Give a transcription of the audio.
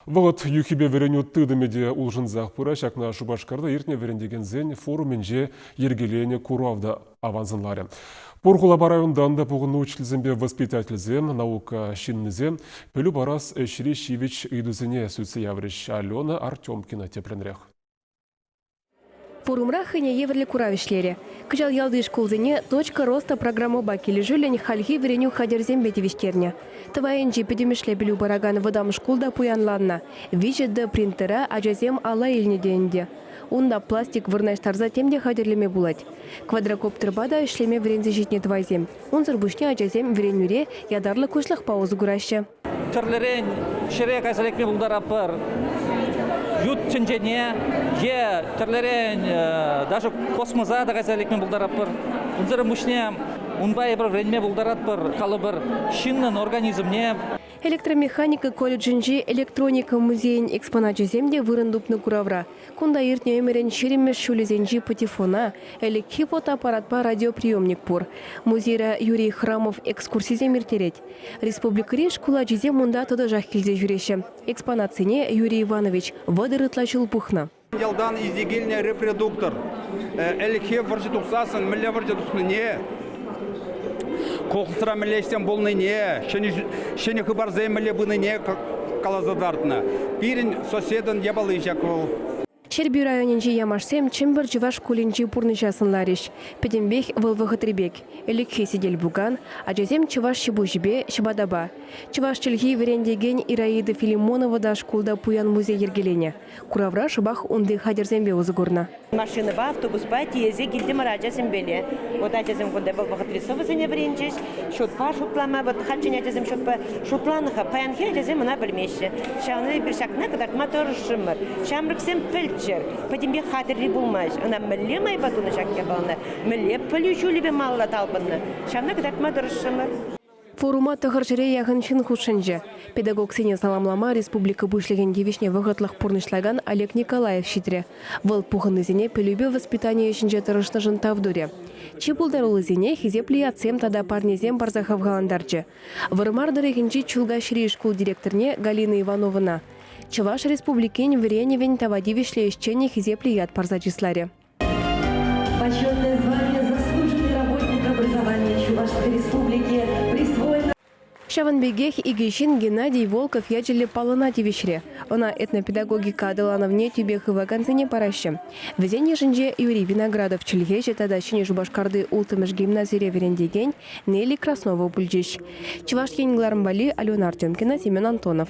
Вағыт юхибе верен өттігдімеде ұлжынзақ пұра шакна Шубашкарда ертіне верендеген зен форуменже ергелене куравды аванзынлары. Порғыла барайынданда бұғын училзембе воспитательзем, наука шиннізем, пөлі барас Эшри Шивич үйдізіне сөйтсі яврыш Алена Артемкина тепленрех. Форумра хыне еверлі куравишлері. Күжал ялды школзыне точка роста программы бакелі жүлін хальхи вереню хадерзем бетевиштерне. Твайынжи педемішлі білу бараган выдам школда пуянланна. Вижеді принтера ажазем ала еліне дейінде. Онда пластик вырнаштарза темде хадерлеме булать. Квадрокоптер бада ишлеме врензе житне твайзем. Онзыр бушне ажазем вренюре ядарлы көшлік паузы гураще. Түрлерін шире кайсалекме булдарапыр. Ют ченжене, түрлерін даже космоза да кайсалекме булдарапыр. Онзыр бушне унбай бір вренме булдаратпыр. Калы бір шиннын организмне. Электромеханика колледжинжи электроника музейн экспонат земде вырындупны куравра. Кунда иртне өмерен шеремеш шулезенжи патефона, элеки фотоаппаратпа радиоприемник пур. Музейра Юрий Храмов экскурсизем иртерет. Республикари школа жизе мунда тода жахкилзе жүреше. Экспонатсыне Юрий Иванович вадырытлачыл пухна. Ялдан издегельный репродуктор. Элеки варжи тухсасын, милля варжи тухсыне. Колхысыра міллестен болны не, шені хыбар зәймілі бұны не қалазадартына. Бірін соседін ебалы жакыл. Черби районенжи ямашсем чембір жываш кулинжи пурнышасынлариш. Педембех вылвығытребек. Элекхе сидель буган, ажазем чываш шибу жібе шибадаба. Чываш чілхи верендеген Ираида Филимонова да школда пуян музей ергелене. Куравра шыбах унды хадерзембе узыгурна. Машина ба, автобус ба, тиезе гильдем раджазем беле. Вот ажазем кунда вылвығытресовы зене веренжеш. Шутпа шутлама, вот хачын ажазем шутпа шутланыха, паянхе ажазем она білмеші. Шауны бір шакна кадартма торышымыр. Шамрыксем піл Подимбе хатырли булмаш. Она милле май батуны шакке балны. Милле пылючу либе малла талбынны. Шамна кдатма дұрышымыр. Форума тағыржыре яғыншын хушынжы. Педагог сене саламлама республика бұшлеген девишне вғытлық пұрнышлаган Олег Николаев шитре. Выл пухынызене пелюбе воспитание үшінже тұрышны жын тавдуре. Чебулдарулызене хизепли ацем тада парнезем барзахав галандарчы. Вырмардыры генжи чулга шри школ директорне Галина Ивановна. Чуваш республикень вреневень тавадивишле исчене хизеплият парзачисларе. Почетное звание заслуженный работник образования Чувашской республики присвоено. Шаванбегех игейшин Геннадий Волков ячеле паланативишре. Она этнопедагогика адалановне тюбех и вакансине параще. Везенье женже Юрий Виноградов чельгеже тадащине Жубашкарды ултымыш гимназире верендеген Нелли Краснова пульджищ. Чувашкин Глармбали, Алена Артемкина, Семен Антонов.